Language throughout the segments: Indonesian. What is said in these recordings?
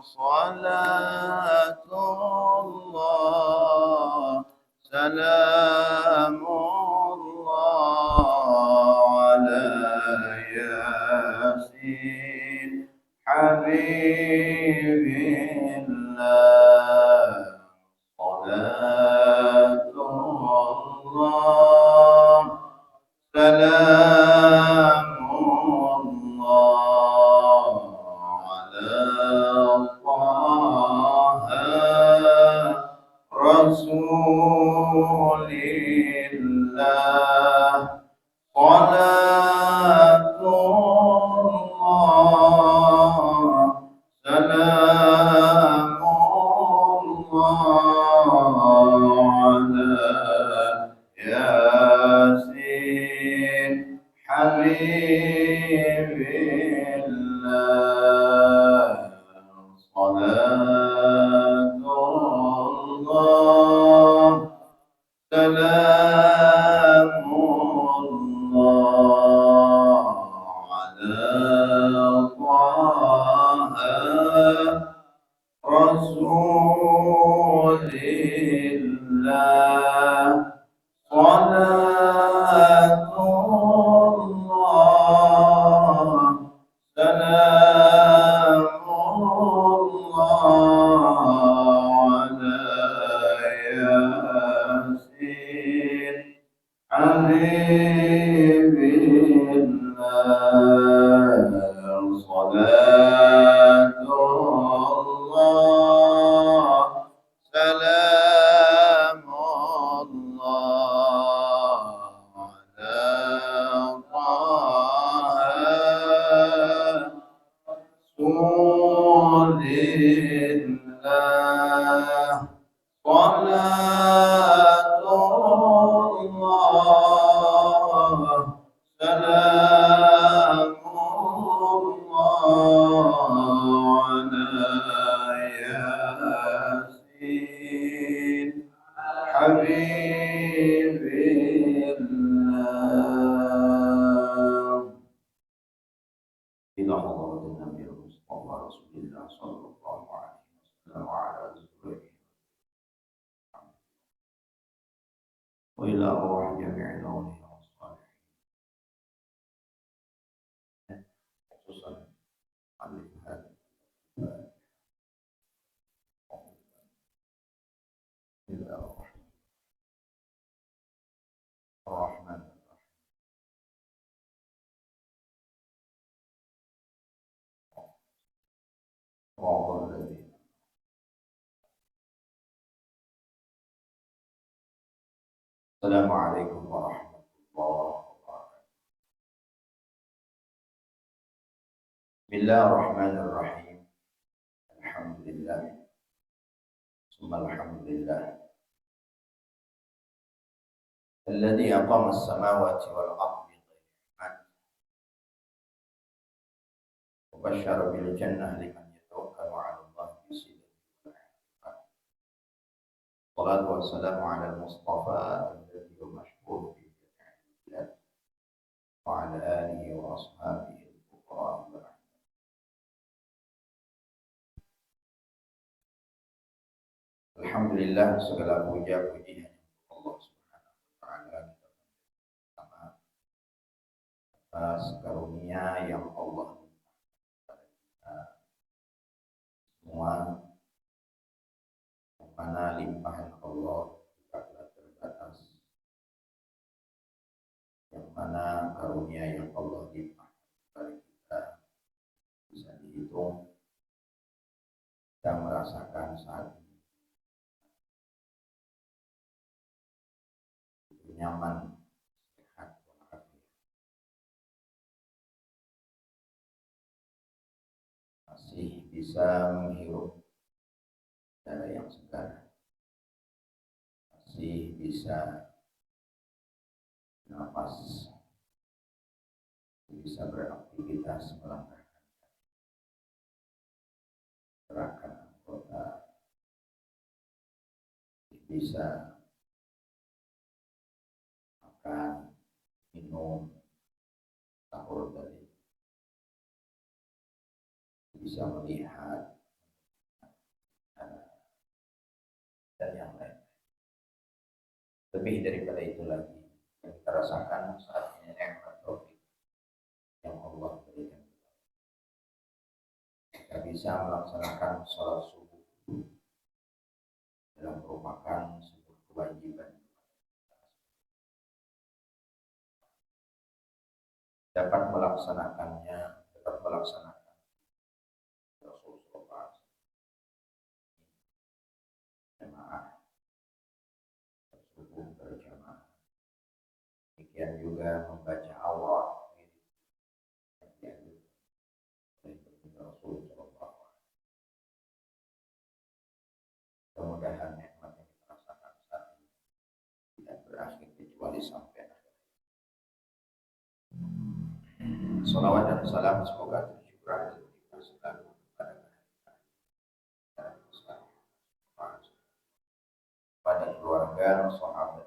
صلاة الله سلام الله على ياسين حبيب الله صلاة الله سلام الله على طه رسول الله صلاة الله سلام الله على ياسين حبيب الله صلاة الله سلام الله على طه رسول الله صلاة الله سلام الله على ياسين حبيب الله صلاة الله سلام الله على طه رسول الله صلاة الله سلام الله على ياسين حبيب الله إلى حضرة النبي المصطفى رسول الله صلى الله عليه وسلم وعلى أزواجه وإلى أرواح جميع الأولياء والصالحين خصوصا عن هذا إلى الرحمن الرحيم الذين السلام عليكم ورحمة الله وبركاته. بسم الله الرحمن الرحيم. الحمد لله ثم الحمد لله الذي أقام السماوات والأرض بغير عمد وبشر بالجنة لمن يتوكل على الله بصدق الصلاة والسلام على المصطفى الذي هو مشهور في جميع البلاد وعلى آله وأصحابه الفقراء والرحمة. Alhamdulillah, segala puja puji hanya Allah Subhanahu wa taala atas karunia yang Allah kepada kita semua, yang mana limpahan Allah tidaklah terbatas, yang mana karunia yang Allah limpahkan kepada kita bisa dihitung dan merasakan saat ini nyaman, sehat, walafiat, masih bisa menghirup udara yang segar, masih bisa nafas, bisa beraktivitas melangkahkan gerakan anggota, bisa makan, minum, sahur tadi, bisa melihat, Lebih daripada itu lagi yang kita rasakan saat ini nikmat taufik yang Allah berikan. Kita bisa melaksanakan sholat subuh dalam merupakan sebuah kewajiban. Dapat melaksanakannya Rasulullah jemaah subuh berjamaah. Demikian juga membaca awal yang Rasulullah. Mudah-mudahan nikmat yang kita rasakan saat ini tidak berakhir kecuali sampai akhir. Salawat dan salam semoga tercurah dan kita selalu pada keluarga, sahabat.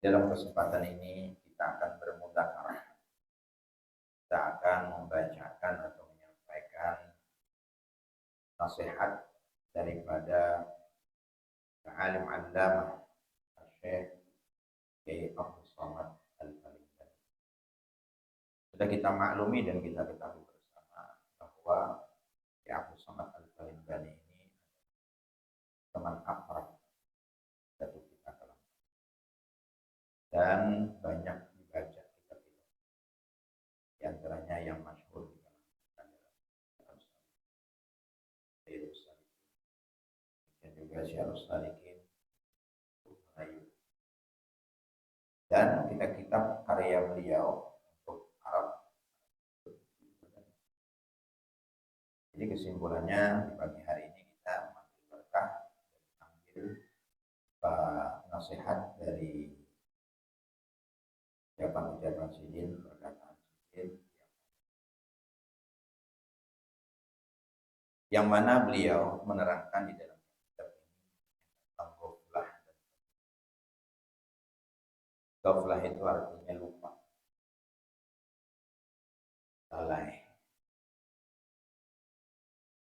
Dalam kesempatan ini kita akan bermudzakarah. Kita akan membacakan atau menyampaikan nasihat daripada alim allamah Syekh Kiai Abdul Somad Al-Balindani. Sudah kita maklumi dan kita ketahui bersama bahwa Kiai Abdul Somad Al-Balindani ini teman akrab dari kita kelam dan banyak dibaca kitab-kitab. Di antaranya yang masyhur di kalangan dan juga Syarus Salikin dan kitab-kitab karya beliau untuk Arab. Jadi kesimpulannya di pagi hari ini kita mengambil berkah dan ambil nasihat dari ucapan sidin, perkataan sidin yang mana beliau menerangkan di dalam kitab ini tentang ghaflah. Ghaflah itu artinya lupa, lalai.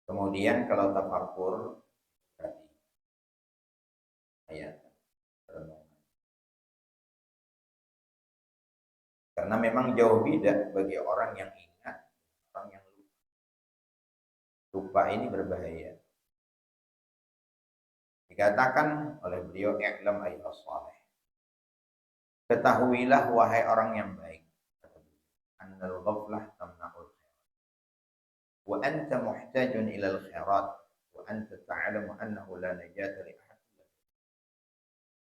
Kemudian kalau tafakkur berarti ayat renungan. Karena memang jauh beda bagi orang yang ingat, orang yang lupa. Lupa ini berbahaya. Dikatakan oleh beliau, "I'lam ayyuhas salih." Ketahuilah wahai orang yang baik. Annal ghaflah tamna'ul khairat. Wa anta muhtajun ilal khairat. Wa anta ta'lamu annahu la najata li ahad.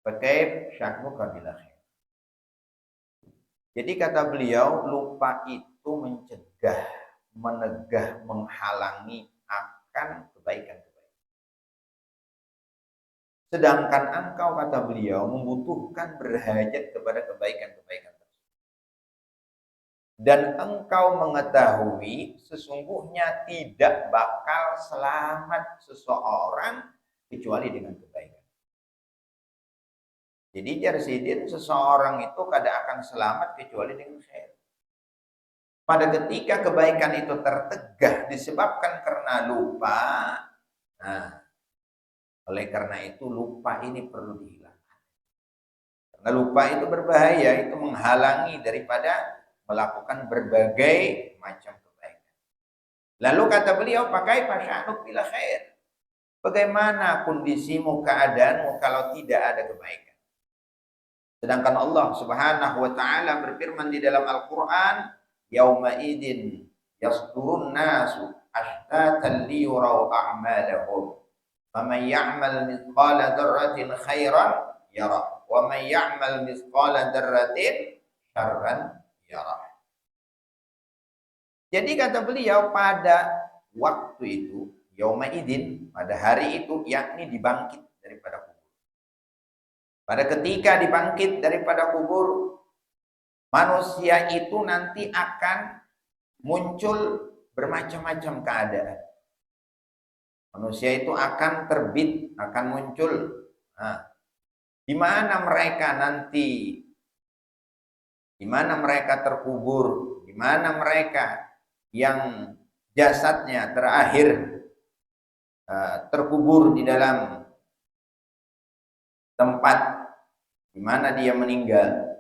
Fakaif syahmuka bila khair. Jadi kata beliau, lupa itu mencegah, menegah, menghalangi akan kebaikan-kebaikan. Sedangkan engkau, kata beliau, membutuhkan berhajat kepada kebaikan-kebaikan tersebut. Dan engkau mengetahui sesungguhnya tidak bakal selamat seseorang kecuali dengan kebaikan. Jadi jarsidin seseorang itu kada akan selamat kecuali dengan khair. Pada ketika kebaikan itu tertegah disebabkan karena lupa, nah, oleh karena itu lupa ini perlu dihilangkan. Karena lupa itu berbahaya, itu menghalangi daripada melakukan berbagai macam kebaikan. Lalu kata beliau, pakai pasya'nuk bila khair. Bagaimana kondisimu, keadaanmu kalau tidak ada kebaikan? Sedangkan Allah Subhanahu wa taala berfirman di dalam Al-Qur'an, "Yauma idin yasdurun nasu ashtatan liyuraw a'malahum. Faman ya'mal mithqala dzarratin khairan yarah, wa man ya'mal mithqala dzarratin syarran yarah." Jadi kata beliau, pada waktu itu, yauma idin, pada hari itu, yakni dibangkit daripada kubur. Pada ketika dibangkit daripada kubur, manusia itu nanti akan muncul bermacam-macam keadaan. Manusia itu akan terbit, akan muncul. Nah, di mana mereka nanti, di mana mereka terkubur, di mana mereka yang jasadnya terakhir terkubur di dalam tempat di mana dia meninggal.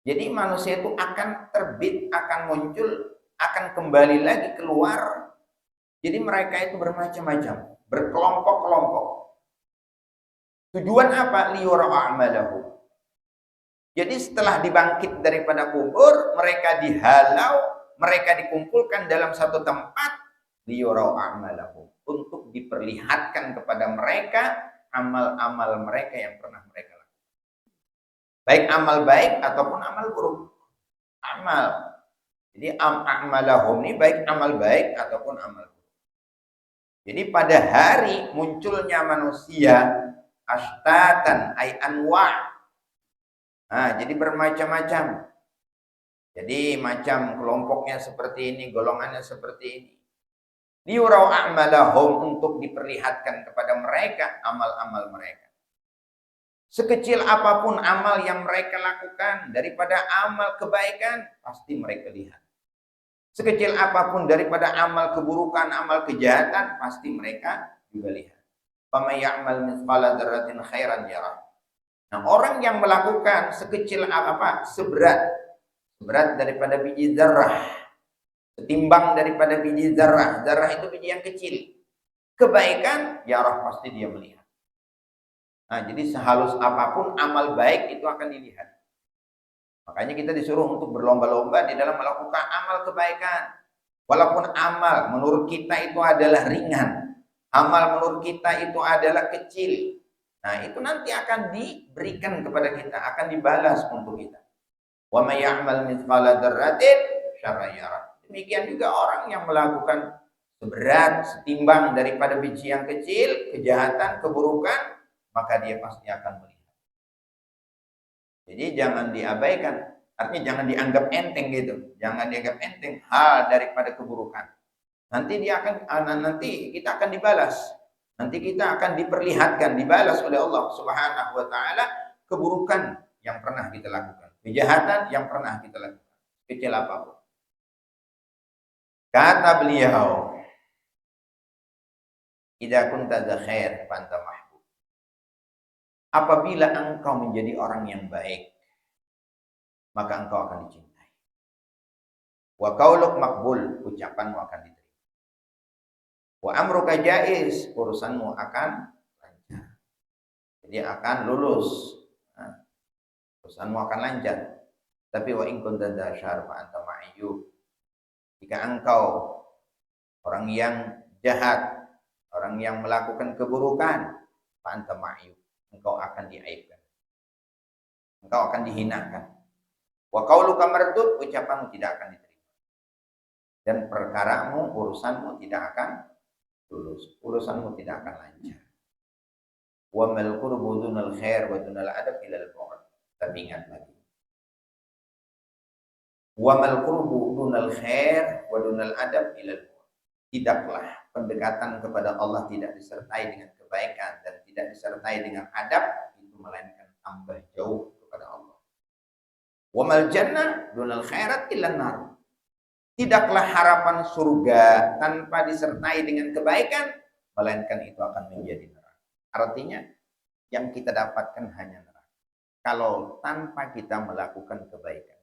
Jadi manusia itu akan terbit, akan muncul, akan kembali lagi keluar. Jadi mereka itu bermacam-macam, berkelompok-kelompok. Tujuan apa? Liyura a'malahu. Jadi setelah dibangkit daripada kubur, mereka dihalau, mereka dikumpulkan dalam satu tempat, liyura a'malahu, untuk diperlihatkan kepada mereka amal-amal mereka yang pernah mereka lakukan. Baik amal baik ataupun amal buruk. Amal. Jadi a'malahum ini baik amal baik ataupun amal buruk. Jadi pada hari munculnya manusia ashtatan ay anwa'. Nah, jadi bermacam-macam. Jadi macam kelompoknya seperti ini, golongannya seperti ini. Liyurau a'malahum, untuk diperlihatkan kepada mereka amal-amal mereka. Sekecil apapun amal yang mereka lakukan, daripada amal kebaikan, pasti mereka lihat. Sekecil apapun daripada amal keburukan, amal kejahatan, pasti mereka juga lihat. Faman ya'mal mithqala dzarratin khairan yarah. Nah, orang yang melakukan sekecil apa, seberat daripada biji zarrah, setimbang daripada biji zarrah. Zarrah itu biji yang kecil. Kebaikan, yarah, pasti dia melihat. Nah, jadi sehalus apapun amal baik itu akan dilihat. Makanya kita disuruh untuk berlomba-lomba di dalam melakukan amal kebaikan. Walaupun amal menurut kita itu adalah ringan, amal menurut kita itu adalah kecil. Nah, itu nanti akan diberikan kepada kita, akan dibalas untuk kita. Wa may ya'mal mithqala dzarratin syarran yarah. Demikian juga orang yang melakukan seberat, setimbang daripada biji yang kecil, kejahatan, keburukan, maka dia pasti akan melihat. Jadi jangan diabaikan, artinya jangan dianggap enteng gitu. Jangan dianggap enteng hal daripada keburukan. Nanti kita akan dibalas. Nanti kita akan diperlihatkan, dibalas oleh Allah Subhanahu wa taala keburukan yang pernah kita lakukan, kejahatan yang pernah kita lakukan, kecil apapun. Kata beliau, "Idza kunta dza khair fanta mahbub." Apabila engkau menjadi orang yang baik, maka engkau akan dicintai. Wa qauluk maqbul, ucapanmu akan diterima. Wa amruka jaiz, urusanmu akan lancar. Jadi akan lulus. Nah, urusanmu akan lancar. Tapi wa in kunta dasyar fa anta ma'iyub. Jika engkau orang yang jahat, orang yang melakukan keburukan, fa anta ma'iyub, engkau akan diaibkan. Engkau akan dihinakan. Wa qauluka mardud, ucapanmu tidak akan diterima. Dan perkaramu, urusanmu tidak akan lulus, urusanmu tidak akan lancar. Wa mal qurbu dunal khair wa dunal adab ilal bu'd. Tapi ingat lagi, wa mal qurbu dunal khair wa dunal adab ilal bu'd. Tidaklah pendekatan kepada Allah tidak disertai dengan kebaikan dan tidak disertai dengan adab, itu melainkan tambah jauh kepada Allah. Wa mal jannah dunal khairat illan nar. Tidaklah harapan surga tanpa disertai dengan kebaikan, melainkan itu akan menjadi neraka. Artinya, yang kita dapatkan hanya neraka. Kalau tanpa kita melakukan kebaikan.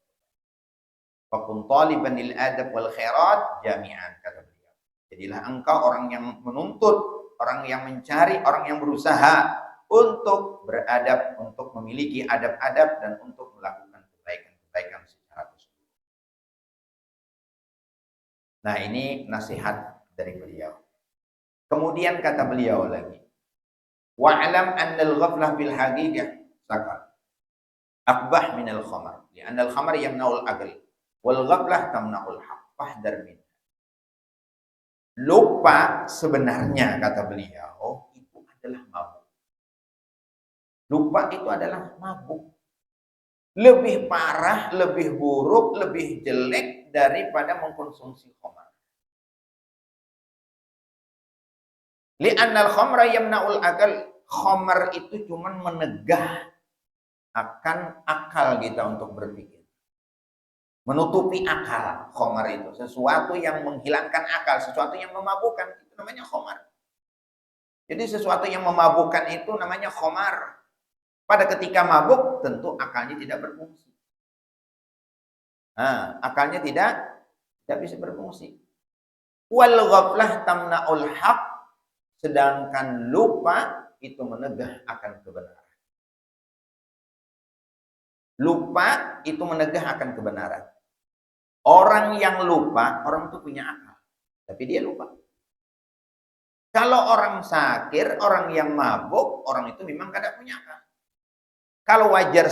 Fakun taliban lil adab wal khairat jami'an, kata beliau. Jadilah engkau orang yang menuntut, orang yang mencari, orang yang berusaha untuk beradab, untuk memiliki adab-adab dan untuk melakukan kebaikan-kebaikan secara keseluruhan. Nah, ini nasihat dari beliau. Kemudian kata beliau lagi, wa'lam annal ghaflah bil haqiqah sakar akbah minal khamar, li'anna al-khamar yamna'ul aql wal ghaflah tamna'ul haq fahdar min. Lupa sebenarnya, kata beliau, itu adalah mabuk. Lupa itu adalah mabuk. Lebih parah, lebih buruk, lebih jelek daripada mengkonsumsi khamar. Li'annal khamra yamna'ul akal. Khamar itu cuma menegah akan akal kita untuk berpikir. Menutupi akal, khamar itu. Sesuatu yang menghilangkan akal, sesuatu yang memabukkan, itu namanya khamar. Jadi sesuatu yang memabukkan itu namanya khamar. Pada ketika mabuk tentu akalnya tidak berfungsi. Nah, akalnya tidak bisa berfungsi. Wal ghaflah tamna'ul haq, sedangkan lupa itu menegah akan kebenaran. Lupa itu menegah akan kebenaran. Orang yang lupa, orang itu punya akal, tapi dia lupa. Kalau orang sakir, orang yang mabuk, orang itu memang kada punya akal. Kalau wajar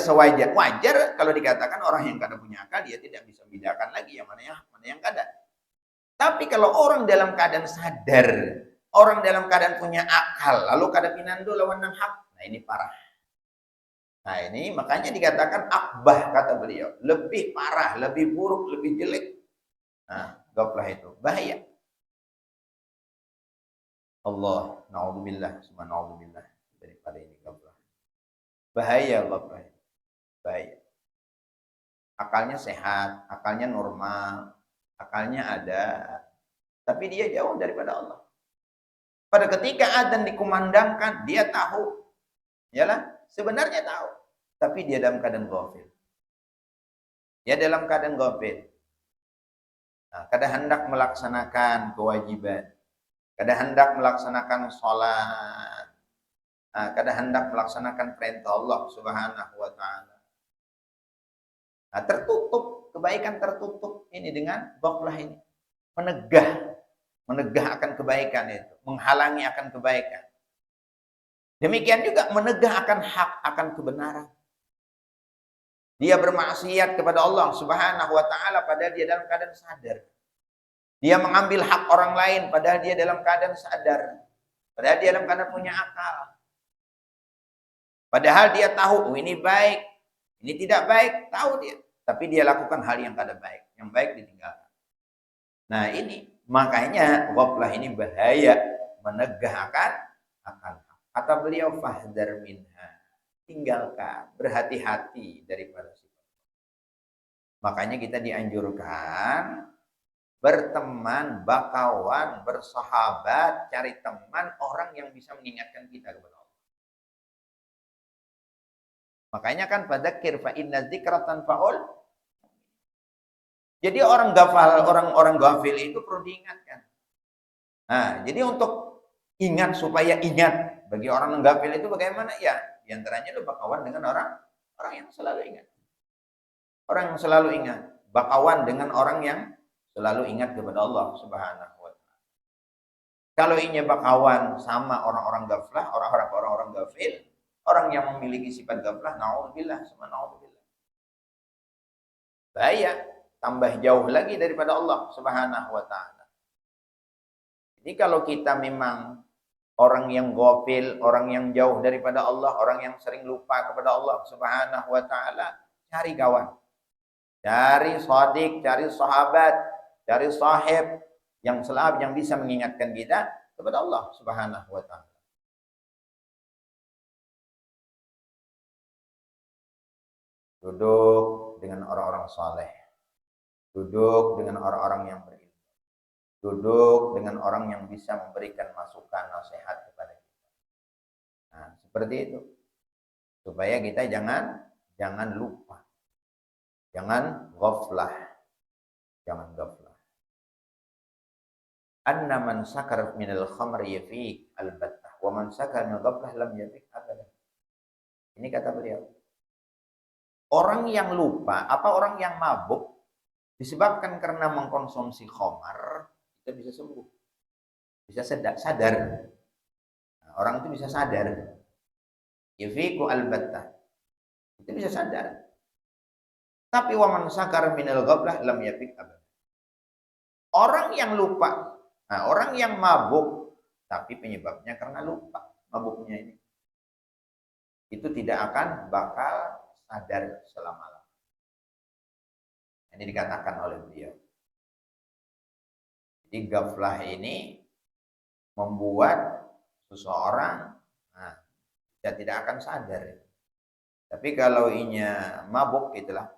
wajar kalau dikatakan orang yang kada punya akal, dia tidak bisa membedakan lagi yang mana yang kada. Tapi kalau orang dalam keadaan sadar, orang dalam keadaan punya akal, lalu kada pinandu lawan nang hak, nah ini parah. Nah ini makanya dikatakan akbah, kata beliau, lebih parah, lebih buruk, lebih jelek. Nah, ghaflah itu bahaya. Allah, naudzubillah, subhanallah daripada ini ghaflah. Bahaya ghaflah. Bahaya. Akalnya sehat, akalnya normal, akalnya ada, tapi dia jauh daripada Allah. Pada ketika adzan dikumandangkan, dia tahu, yalah, sebenarnya tahu, tapi dia dalam keadaan ghafil. Dia dalam keadaan ghafil. Nah, kada hendak melaksanakan kewajiban, kada hendak melaksanakan sholat, nah, kada hendak melaksanakan perintah Allah Subhanahu wa taala. Nah, tertutup, kebaikan tertutup ini dengan ghaflah ini. Menegah akan kebaikan itu, menghalangi akan kebaikan. Demikian juga menegah akan hak, akan kebenaran. Dia bermaksiat kepada Allah Subhanahu wa taala padahal dia dalam keadaan sadar. Dia mengambil hak orang lain padahal dia dalam keadaan sadar. Padahal dia dalam keadaan punya akal. Padahal dia tahu, oh, ini baik, ini tidak baik, tahu dia. Tapi dia lakukan hal yang kada baik, yang baik ditinggalkan. Nah ini, makanya ghaflah ini bahaya, menegah akan hak. Kata beliau, fahdar minha, tinggalkan, berhati-hati daripada sifat. Makanya kita dianjurkan berteman, bakawan, bersahabat, cari teman orang yang bisa mengingatkan kita kepada Allah. Makanya kan fadzakir fa inna dzikra tanfa'ul. Jadi orang ghafal, orang-orang ghafil itu perlu diingatkan. Nah, jadi untuk ingat supaya ingat, bagi orang yang ghafil itu bagaimana ya? Di antaranya lu bakawan dengan orang yang selalu ingat. Orang yang selalu ingat, bakawan dengan orang yang selalu ingat kepada Allah Subhanahu wa taala. Kalau inya bakawan sama orang-orang ghaflah, orang-orang ghafil, orang yang memiliki sifat ghaflah, naudzubillah, subhanallah. Bahaya, tambah jauh lagi daripada Allah Subhanahu wa taala. Jadi kalau kita memang orang yang ghafil, orang yang jauh daripada Allah, orang yang sering lupa kepada Allah Subhanahu wa taala, cari kawan. Cari shadiq, cari sahabat, cari sahib yang selalu yang bisa mengingatkan kita kepada Allah Subhanahu wa taala. Duduk dengan orang-orang saleh. Duduk dengan orang-orang yang berilmu. Duduk dengan orang yang bisa memberikan masukan, nasihat kepada kita. Nah, seperti itu. Supaya kita jangan lupa. Jangan ghaflah. Jangan ghaflah. Anna man sakar minal khamri yafiq al-battah wa man sakar minal ghaflah lam yafiq abadan. Ini kata beliau. Orang yang lupa, orang yang mabuk disebabkan karena mengkonsumsi khamar, kita bisa sembuh. Bisa sadar. Nah, orang itu bisa sadar. Yafiqu al-battah. Itu bisa sadar. Tapi wa man sakar minal ghaflah lam yafiq abadan. Orang yang lupa, nah orang yang mabuk, tapi penyebabnya karena lupa, mabuknya ini, itu tidak akan bakal sadar selama-lamanya. Ini dikatakan oleh beliau. Jadi ghaflah ini membuat seseorang tidak akan sadar. Tapi kalau inya mabuk, itulah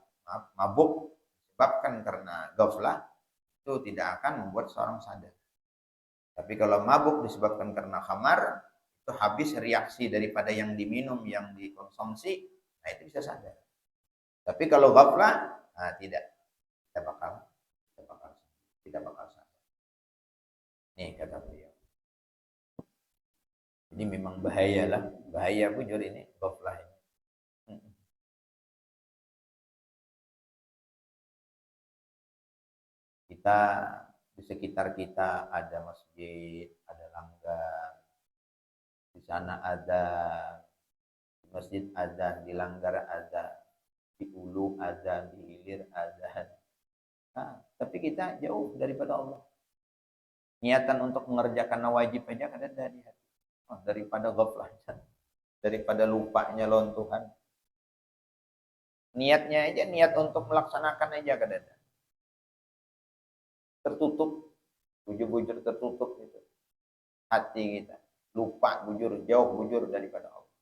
mabuk disebabkan karena ghaflah, itu tidak akan membuat seorang sadar. Tapi kalau mabuk disebabkan karena khamar, itu habis reaksi daripada yang diminum, yang dikonsumsi, nah itu bisa sadar. Tapi kalau ghaflah, nah tidak bakal, tidak bakal sadar. Nih kata beliau. Ini memang bahaya lah, bahaya bujur ini ghaflah ini. Kita di sekitar kita ada masjid, ada langgar, di sana ada, di masjid ada, di langgar ada, di hulu ada, di hilir ada. Nah, tapi kita jauh daripada Allah. Niatan untuk mengerjakan wajib aja kan ada di hati. Oh, daripada ghaflahnya, daripada lupanya lawan Tuhan. Niatnya aja, niat untuk melaksanakan aja kan ada. Tertutup, bujur-bujur tertutup gitu. Hati kita lupa bujur, jauh bujur daripada Allah.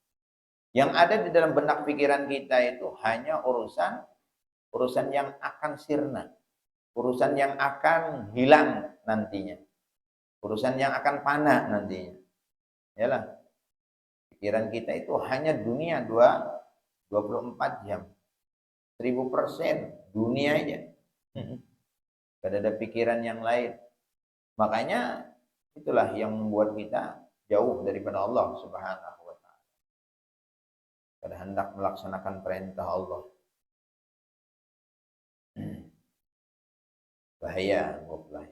Yang ada di dalam benak pikiran kita itu hanya urusan yang akan sirna, urusan yang akan hilang nantinya, urusan yang akan fana nantinya. Yalah, pikiran kita itu hanya dunia 24 jam, 1000% dunia aja. Tidak ada pikiran yang lain. Makanya itulah yang membuat kita jauh daripada Allah Subhanahu wa taala. Pada hendak melaksanakan perintah Allah. Bahaya ghaflah.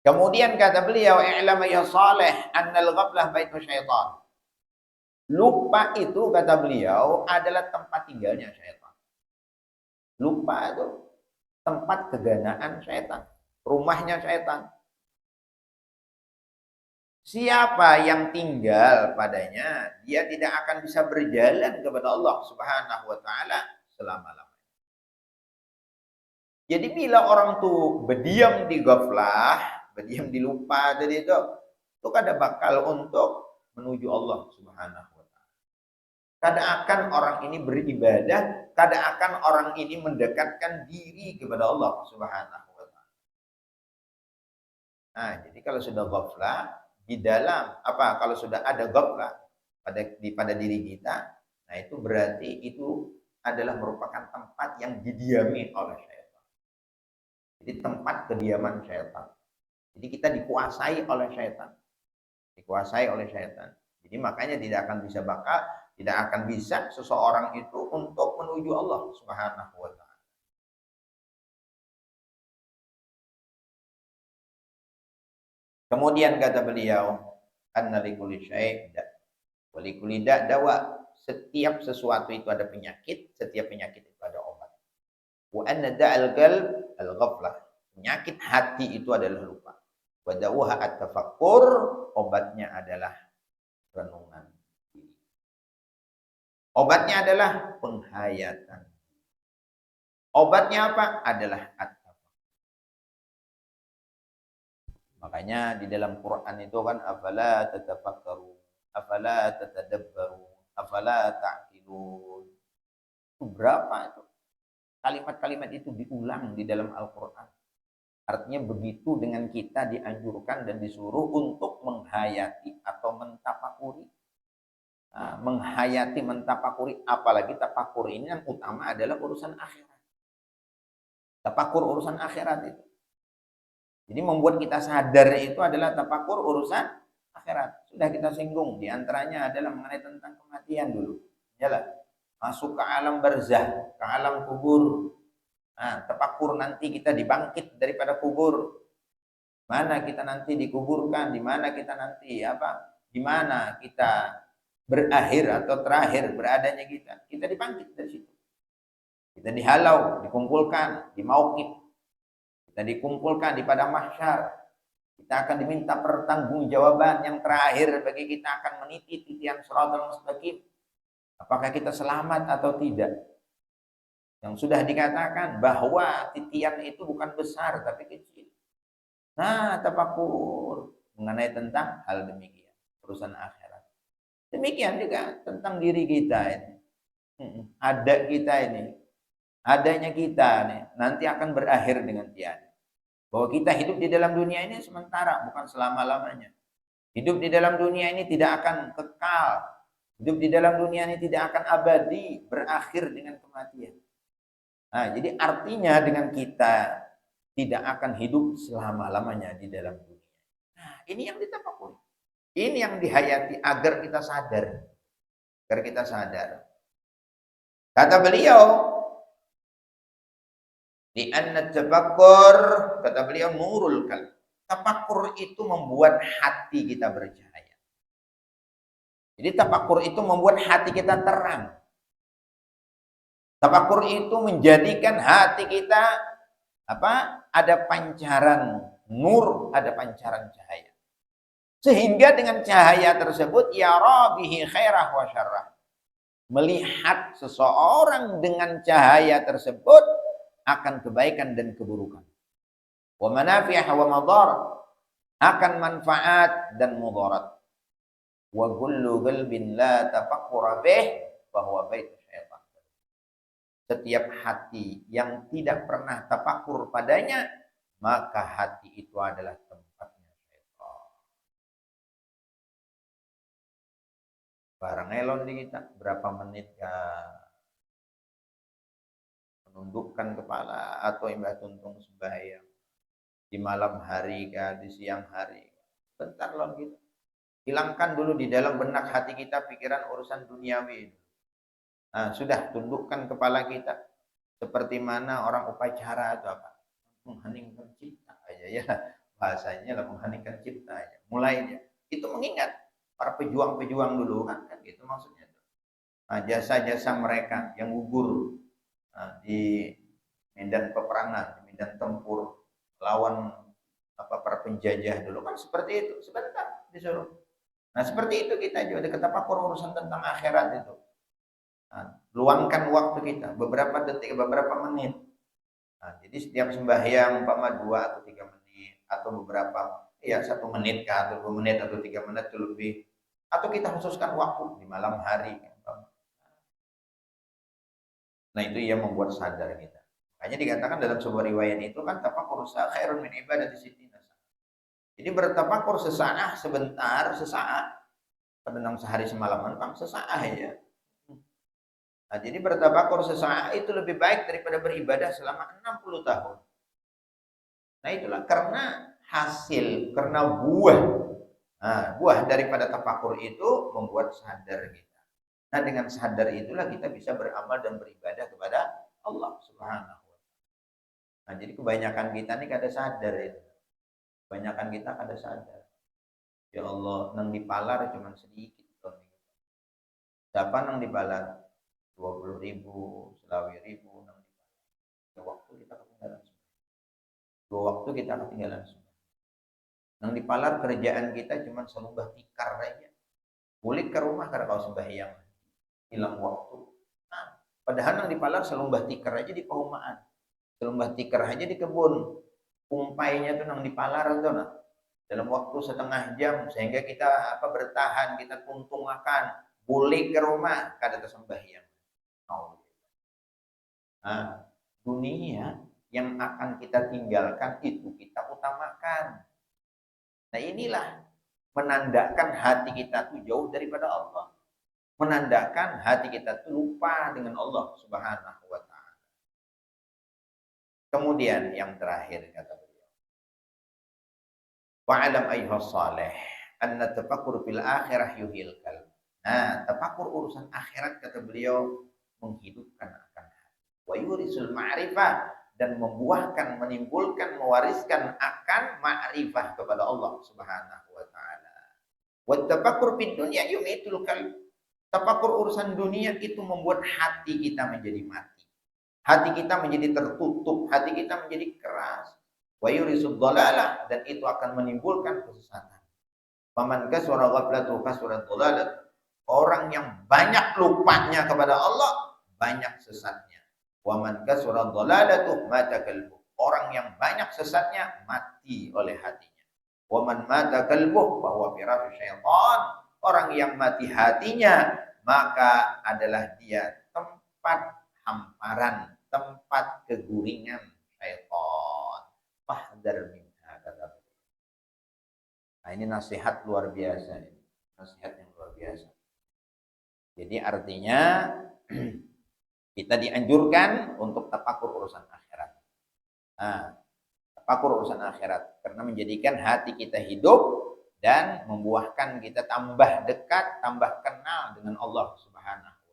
Kemudian kata beliau, "I'lam ya salih annal ghaflah baitu syaitan." Lupa itu kata beliau adalah tempat tinggalnya syaitan. Lupa itu tempat keganaan syaitan, rumahnya syaitan. Siapa yang tinggal padanya, dia tidak akan bisa berjalan kepada Allah Subhanahu wa taala selama-lamanya. Jadi bila orang tuh berdiam di ghaflah, berdiam di lupa tadi itu kada bakal untuk menuju Allah Subhanahu wa taala. Kada akan orang ini beribadah, kada akan orang ini mendekatkan diri kepada Allah Subhanahu wa taala. Nah, jadi kalau sudah ghaflah di dalam apa, kalau sudah ada ghaflah pada diri kita, nah itu berarti itu adalah merupakan tempat yang didiami oleh syaitan. Jadi tempat kediaman syaitan. Jadi kita dikuasai oleh syaitan. Dikuasai oleh syaitan. Jadi makanya tidak akan bisa seseorang itu untuk menuju Allah Subhanahu wa taala. Kemudian kata beliau, anna likulli syai' wa likulli dawa. Setiap sesuatu itu ada penyakit, setiap penyakit itu ada obat. Wa anna da'al qalb al-ghaflah. Penyakit hati itu adalah lupa. Wa dawuha at-tafakkur, obatnya adalah renungan. Obatnya adalah penghayatan. Obatnya apa? Adalah at-tafakkur. Makanya di dalam Quran itu kan afala tatafakkaru, afala tatadabbaru, afala ta'qilun. Itu berapa itu? Kalimat-kalimat itu diulang di dalam Al-Quran. Artinya begitu dengan kita dianjurkan dan disuruh untuk menghayati atau mentafakuri. Nah, menghayati, mentafakuri, apalagi tafakur ini yang utama adalah urusan akhirat. Tafakur urusan akhirat itu. Jadi membuat kita sadar itu adalah tafakur urusan akhirat. Sudah kita singgung, diantaranya adalah mengenai tentang kematian dulu. Yalah. Masuk ke alam barzah, ke alam kubur. Nah, tafakur nanti kita dibangkit daripada kubur. Mana kita nanti dikuburkan, di mana kita nanti di mana kita berakhir atau terakhir beradanya kita. Kita dibangkit dari situ. Kita dihalau, dikumpulkan di mauqif. Kita dikumpulkan di padang mahsyar. Kita akan diminta pertanggungjawaban yang terakhir bagi kita akan meniti titian shiratal mustaqim. Apakah kita selamat atau tidak? Yang sudah dikatakan bahwa titian itu bukan besar tapi kecil. Nah, tafakur mengenai tentang hal demikian, urusan akhirat. Demikian juga tentang diri kita ini. Ada kita ini, adanya kita nih, nanti akan berakhir dengan tiada. Bahwa kita hidup di dalam dunia ini sementara, bukan selama-lamanya. Hidup di dalam dunia ini tidak akan kekal. Hidup di dalam dunia ini tidak akan abadi, berakhir dengan kematian. Nah, jadi artinya dengan kita tidak akan hidup selama-lamanya di dalam dunia. Nah, ini yang ditafakuri. Ini yang dihayati agar kita sadar. Agar kita sadar. Kata beliau, di anna tafakkur, kata beliau, nurul qalb. Tafakkur itu membuat hati kita bercahaya. Jadi tafakkur itu membuat hati kita terang. Tafakkur itu menjadikan hati kita ada pancaran nur, ada pancaran cahaya. Sehingga dengan cahaya tersebut yara bihi khairah wa syarrah. Melihat seseorang dengan cahaya tersebut akan kebaikan dan keburukan. Wa manafi'ah wa madar, akan manfaat dan mudarat. Wa kullu qalbin la tafakkura bih bahwa baitu syaitan. Setiap hati yang tidak pernah tafakur padanya, maka hati itu adalah tempatnya syaitan. Barang elon di kita, berapa menit menundukkan kepala atau imbah tuntung sembahyang di malam hari di siang hari. Bentar lon gitu. Hilangkan dulu di dalam benak hati kita pikiran urusan duniawi. Nah, sudah tundukkan kepala kita seperti mana orang upacara atau apa? Mengheningkan cipta aja ya. Bahasanya lah mengheningkan cipta aja. Mulainya itu mengingat para pejuang-pejuang dulu kan gitu maksudnya. Nah, jasa-jasa mereka yang gugur di medan peperangan, di medan tempur lawan para penjajah dulu kan seperti itu, sebentar disuruh. Nah, seperti itu kita juga ada tafakur urusan tentang akhirat itu. Nah, luangkan waktu kita beberapa detik, beberapa menit. Nah, jadi setiap sembahyang 2 atau 3 menit atau beberapa 1 menit atau 2 menit atau 3 menit atau lebih, atau kita khususkan waktu di malam hari. Nah, itu yang membuat sadar kita. Makanya dikatakan dalam sebuah riwayat itu kan tafakur khairun min ibadati sittina. Jadi bertafakur sesaat, sebentar, sesaat. Penenang sehari semalaman kan sesaat ya. Nah, jadi bertafakur sesaat itu lebih baik daripada beribadah selama 60 tahun. Nah, itulah karena hasil, karena buah. Nah, buah daripada tafakur itu membuat sadar kita. Nah, dengan sadar itulah kita bisa beramal dan beribadah kepada Allah Subhanahu wa taala. Nah, jadi kebanyakan kita nih kada sadar itu. Kebanyakan kita kada sadar. Ya Allah, nang dipalar cuma sedikit. Siapa nang dipalar? 20.000, selawi ribu, nang dipalar. Waktu kita ketinggalan. 2 waktu kita ketinggalan. Nang dipalar kerjaan kita cuma selumbah tikar aja. Kulit ke rumah karena kau sembahyang. Hilang waktu. Nah, padahal nang dipalar selumbah tikar aja di perumahan. Selumbah tikar aja di kebun. Umpainya tuh nang dipalar tuh nah. Dalam waktu setengah jam sehingga kita bertahan, kita tuntung makan, boleh ke rumah kada tersembahyang. Nah, dunia yang akan kita tinggalkan itu kita utamakan. Nah, inilah menandakan hati kita tuh jauh daripada Allah. Menandakan hati kita tuh lupa dengan Allah Subhanahu wa taala. Kemudian yang terakhir kata beliau. Wa'alam ayyuhas salih anna tafakkur fil akhirah yuhil qalb. Nah, tafakur urusan akhirat kata beliau menghidupkan akan hati. Wa yurisul ma'rifah, dan membuahkan, menimbulkan, mewariskan akan ma'rifah kepada Allah Subhanahu wa taala. Wa tafakkur fid dunya yumitul qalb. Tafakur urusan dunia itu membuat hati kita menjadi mati. Hati kita menjadi tertutup, hati kita menjadi keras. Wa yurisud dhalalah, dan itu akan menimbulkan kesesatan. Faman kasura ghaflatu kasura dhalalah. Orang yang banyak lupanya kepada Allah, banyak sesatnya. Wa man kasura dhalalatu mata qalbuh. Orang yang banyak sesatnya mati oleh hatinya. Wa man mata qalbuh bahwa firasy syaitan. Orang yang mati hatinya maka adalah dia tempat hamparan, tempat keguringan syaitan. Fahdar minha kata. Nah, ini nasihat luar biasa. Nasihat yang luar biasa. Jadi artinya kita dianjurkan untuk tafakur urusan akhirat. Nah, tafakur urusan akhirat karena menjadikan hati kita hidup dan membuahkan kita tambah dekat, tambah kenal dengan Allah Subhanahu.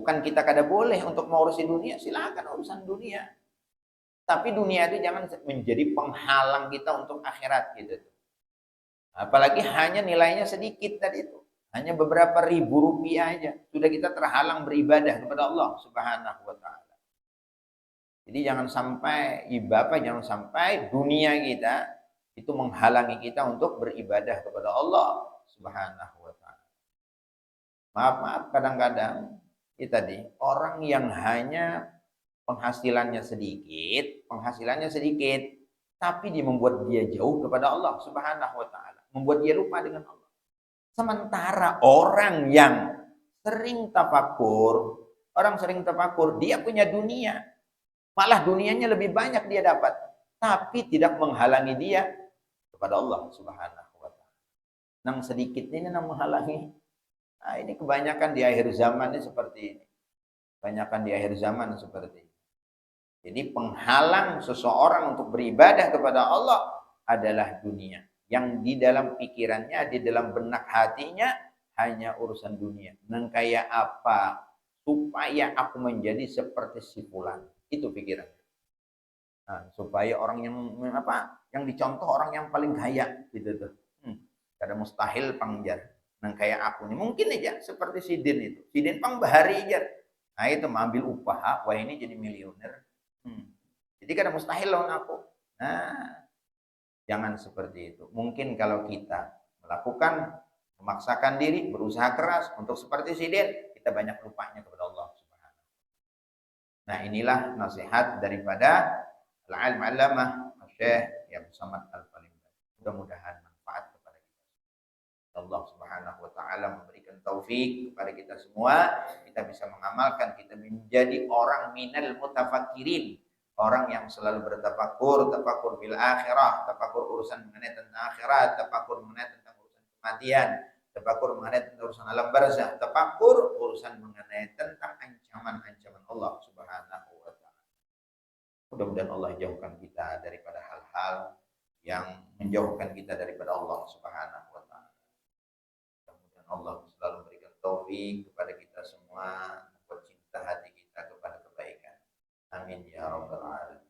Bukan kita kada boleh untuk mengurusi dunia, silakan urusan dunia. Tapi dunia itu jangan menjadi penghalang kita untuk akhirat gitu. Apalagi hanya nilainya sedikit tadi itu. Hanya beberapa ribu rupiah aja. Sudah kita terhalang beribadah kepada Allah Subhanahu wa ta'ala. Jadi jangan sampai jangan sampai dunia kita itu menghalangi kita untuk beribadah kepada Allah Subhanahu wa ta'ala. Maaf kadang-kadang itu tadi orang yang hanya penghasilannya sedikit, tapi dia membuat dia jauh kepada Allah Subhanahu wa ta'ala, membuat dia lupa dengan Allah. Sementara orang yang sering tafakur, dia punya dunia. Malah dunianya lebih banyak dia dapat, tapi tidak menghalangi dia kepada Allah Subhanahu wa ta'ala. Nang sedikit ini nang menghalangi. Nah, ini kebanyakan di akhir zaman ini seperti ini. Kebanyakan di akhir zaman seperti ini. Jadi penghalang seseorang untuk beribadah kepada Allah adalah dunia. Yang di dalam pikirannya, di dalam benak hatinya hanya urusan dunia. Nang kayak apa supaya aku menjadi seperti si fulan. Itu pikirannya. Nah, supaya orang yang dicontoh orang yang paling kaya gitu tuh. Kada mustahil pangjar. Nang kayak aku nih mungkin aja seperti Sidin itu. Sidin pang bahari aja. Nah itu mengambil upah, wah ini jadi miliuner. Jadi kada mustahil lawan aku. Nah, jangan seperti itu. Mungkin kalau kita melakukan, memaksakan diri, berusaha keras untuk seperti Sidin, kita banyak lupanya kepada Allah Subhanahu. Nah, inilah nasihat daripada al-alim allamah Syekh yang Samad Al-Falimba. Mudah-mudahan manfaat kepada kita. Allah Subhanahu wa taala memberikan taufik kepada kita semua, kita bisa mengamalkan, kita menjadi orang minal mutafakkirin. Orang yang selalu bertafakur, tafakur bil akhirah, tafakur urusan mengenai tentang akhirat, tafakur mengenai tentang urusan kematian, tafakur mengenai tentang urusan alam barzah, tafakur urusan mengenai tentang ancaman-ancaman Allah Subhanahu wa taala. Mudah-mudahan Allah jauhkan kita daripada hal-hal yang menjauhkan kita daripada Allah Subhanahu wa taala. Mudah-mudahan Allah selalu memberikan taufik kepada kita semua, membuat cinta hati kita kepada kebaikan. Amin ya rabbal alamin.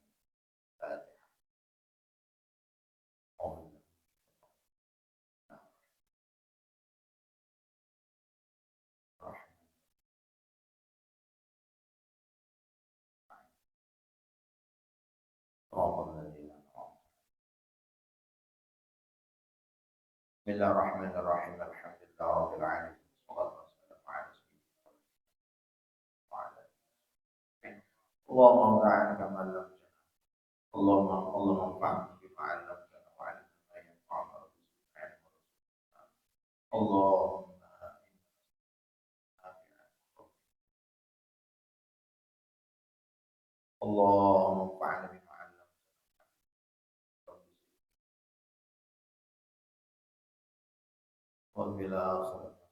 Bismillahirrahmanirrahim. Alhamdulillah rabbil alamin. Allahumma ba'an kama lam Allahumma fa'alna bima 'allamtana wa 'allimna ma yanfa'una Allahumma Allahumma fa'alna bima 'allamtana wa bil akhirati